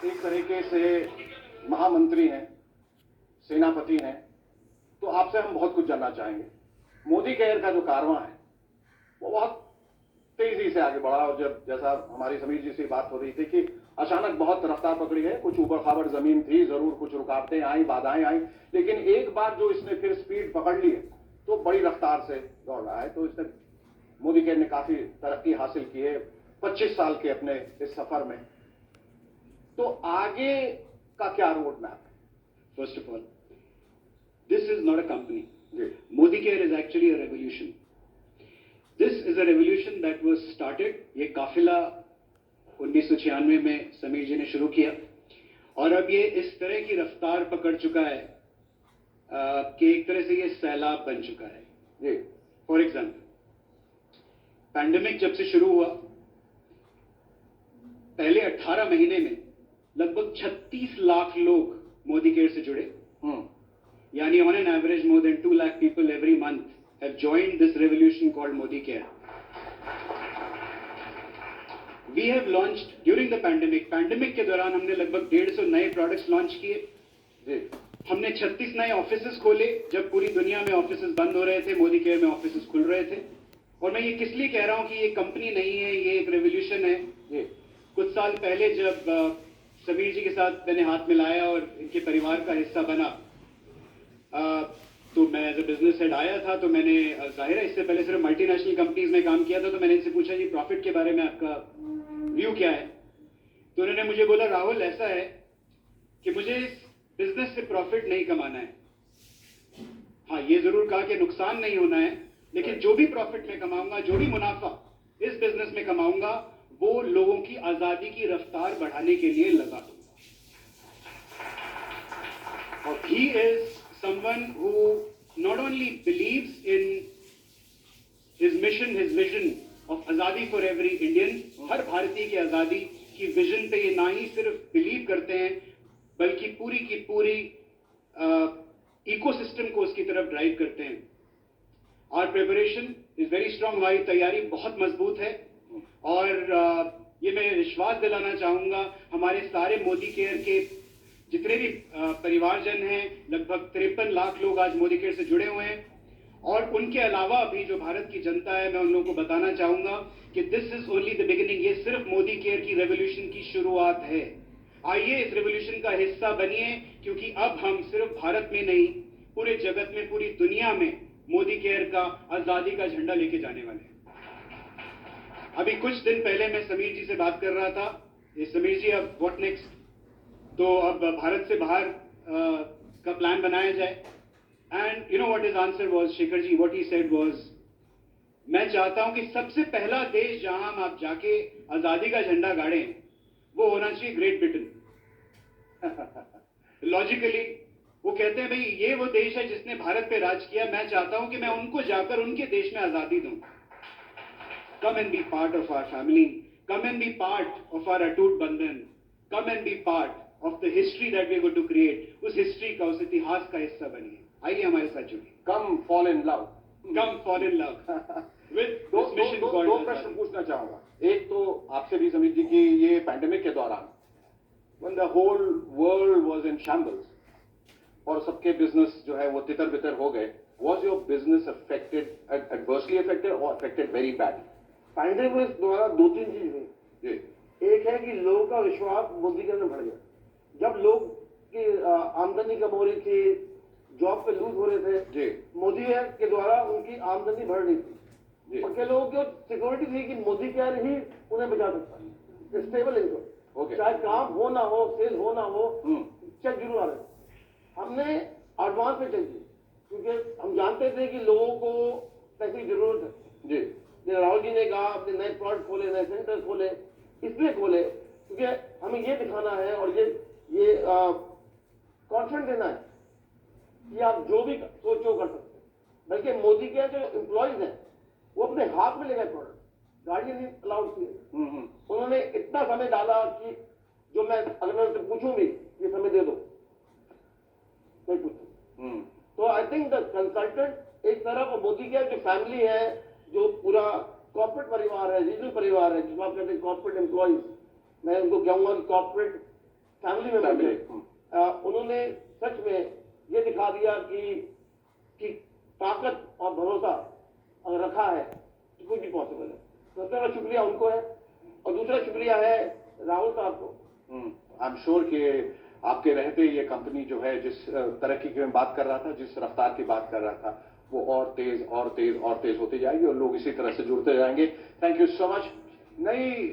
एक तरीके से महामंत्री हैं, सेनापति हैं, तो आपसे हम बहुत कुछ जानना चाहेंगे। मोदी केयर का जो कारवां है वो बहुत तेजी से आगे बढ़ा, और जब जैसा हमारी समीर जी से बात हो रही थी कि अचानक बहुत रफ्तार पकड़ी है, कुछ ऊबड़ खाबड़ जमीन थी, जरूर कुछ रुकावटें आई, बाधाएं आई, लेकिन एक बार जो इसने फिर स्पीड पकड़ ली है तो बड़ी रफ्तार से दौड़ रहा है। तो इसने मोदी केयर ने काफी तरक्की हासिल की है 25 साल के अपने इस सफर में। तो आगे का क्या रोड मैप है? First of all, this is not a company. Modi Care is actually a revolution. This is a revolution that was started. ये काफिला 1996 में समीर जी ने शुरू किया और अब ये इस तरह की रफ्तार पकड़ चुका है कि एक तरह से ये सैलाब बन चुका है। जी, फॉर एग्जाम्पल, पैंडेमिक जब से शुरू हुआ, पहले 18 महीने में लगभग 36 लाख लोग मोदी केयर से जुड़े। यानी on an average more than 2 lakh people every month have joined this revolution called Modi Care. We have launched during the pandemic. Pandemic के दौरान हमने लगभग 150 नए प्रोडक्ट्स लॉन्च किए। हमने 36 नए ऑफिसेस खोले। जब पूरी दुनिया में ऑफिसेस बंद हो रहे थे, मोदी केयर में ऑफिसेस खुल रहे थे। और मैं ये किस लिए कह रहा हूं कि ये कंपनी नहीं है, ये एक रेवोल्यूशन है। कुछ साल पहले जब समीर जी के साथ मैंने हाथ मिलाया और इनके परिवार का हिस्सा बना, तो मैं एज ए बिजनेस हेड आया था, तो मैंने जाहिर है इससे पहले सिर्फ मल्टीनेशनल कंपनीज में काम किया था, तो मैंने इनसे पूछा ये प्रॉफिट के बारे में आपका व्यू क्या है। तो उन्होंने मुझे बोला, राहुल ऐसा है कि मुझे इस बिजनेस से प्रॉफिट नहीं कमाना है। हाँ, ये जरूर कहा कि नुकसान नहीं होना है, लेकिन जो भी प्रॉफिट में कमाऊंगा, जो भी मुनाफा इस बिजनेस में कमाऊंगा, वो लोगों की आजादी की रफ्तार बढ़ाने के लिए लगा दूंगा। और he is someone who not only believes in his mission, his vision of आजादी for every Indian, हर भारतीय की आजादी की विजन पे ये ना ही सिर्फ बिलीव करते हैं, बल्कि पूरी की पूरी इकोसिस्टम को उसकी तरफ ड्राइव करते हैं। Our preparation is very strong. हमारी तैयारी बहुत मजबूत है और ये मैं विश्वास दिलाना चाहूंगा हमारे सारे मोदी केयर के जितने भी परिवारजन हैं, लगभग 53 लाख लोग आज मोदी केयर से जुड़े हुए हैं। और उनके अलावा भी जो भारत की जनता है, मैं उन लोगों को बताना चाहूंगा कि this is only the beginning. ये सिर्फ मोदी केयर की रेवोल्यूशन की शुरुआत है। आइए इस रेवोल्यूशन का हिस्सा बनिए, क्योंकि अब हम सिर्फ भारत में नहीं, पूरे जगत में, पूरी दुनिया में मोदी केयर का आजादी का झंडा लेके जाने वाले हैं। अभी कुछ दिन पहले मैं समीर जी से बात कर रहा था। ये समीर जी, अब व्हाट नेक्स्ट? तो अब भारत से बाहर का प्लान बनाया जाए। And you know what his answer was, Shekhar ji, what he said was, मैं चाहता हूं कि सबसे पहला देश जहां हम आप जाके आजादी का झंडा गाड़ें, वो होना चाहिए ग्रेट ब्रिटेन। लॉजिकली वो कहते हैं, भाई ये वो देश है जिसने भारत पे राज किया, मैं चाहता हूं कि मैं उनको जाकर उनके देश में आजादी दूं। Come and be part of our family. Come and be part of our अटूट बंधन. Come and be part of the history that we are going to create. उस हिस्ट्री का, उस इतिहास का हिस्सा बनिए। आइए हमारे साथ जुड़िए। Come fall in love. Come fall in love with this mission called दो प्रश्न पूछना चाहूंगा। एक तो आपसे भी समीर जी की, ये पैंडेमिक के दौरान when the whole world was in shambles और सबके बिजनेस जो है वो तितर बितर हो गए, was your business affected, adversely affected or affected very badly? Pandemic द्वारा दो तीन चीज हुई। एक है कि लोगों का विश्वास मोदी के अंदर बढ़ गया। जब लोग की आमदनी कम हो रही थी, जॉब पे लूज हो रहे थे, मोदी के द्वारा उनकी आमदनी बढ़ रही थी। उनके लोगों की सिक्योरिटी थी कि मोदी केयर ही उन्हें बचा सकता है, स्टेबल इनकम। चाहे काम हो ना हो, सेल हो ना हो, चेक जरूर आ रहे। हमने एडवांस में चेक दी, क्योंकि हम जानते थे कि लोगों को पैसे की जरूरत है। राहुल जी ने कहा अपने नए प्लॉट खोले, नए सेंटर खोले, इसलिए खोले क्योंकि हमें ये दिखाना है और ये कॉन्फिडेंस देना है कि आप जो भी सोचो कर सकते हैं। बल्कि मोदी के जो एम्प्लॉयज हैं वो अपने हाथ में ले गए प्रोडक्ट, गाड़ियां नहीं अलाउड की। उन्होंने इतना समय डाला कि जो मैं अगर मैं उनसे पूछूं भी ये समय दे दो, नहीं पूछूं। तो आई थिंक द कंसल्टेंट एक तरफ, मोदी के जो फैमिली है, जो पूरा कॉर्पोरेट परिवार है, रीजनल परिवार है, जिसको आप कहते हैं कॉर्पोरेट एम्प्लॉइज, मैं उनको कहूंगा कि कॉर्पोरेट फैमिली मेंबर Family, थे, उन्होंने सच में ये दिखा दिया कि ताकत और भरोसा अगर रखा है तो कुछ भी पॉसिबल है। सबसे बड़ा शुक्रिया उनको है और दूसरा शुक्रिया है राहुल साहब को। आई एम श्योर कि आपके रहते ये कंपनी जो है जिस तरक्की की मैं बात कर रहा था, जिस रफ्तार की बात कर रहा था, वो और तेज और तेज और तेज होती जाएगी और लोग इसी तरह से जुड़ते जाएंगे। Thank you so much. नई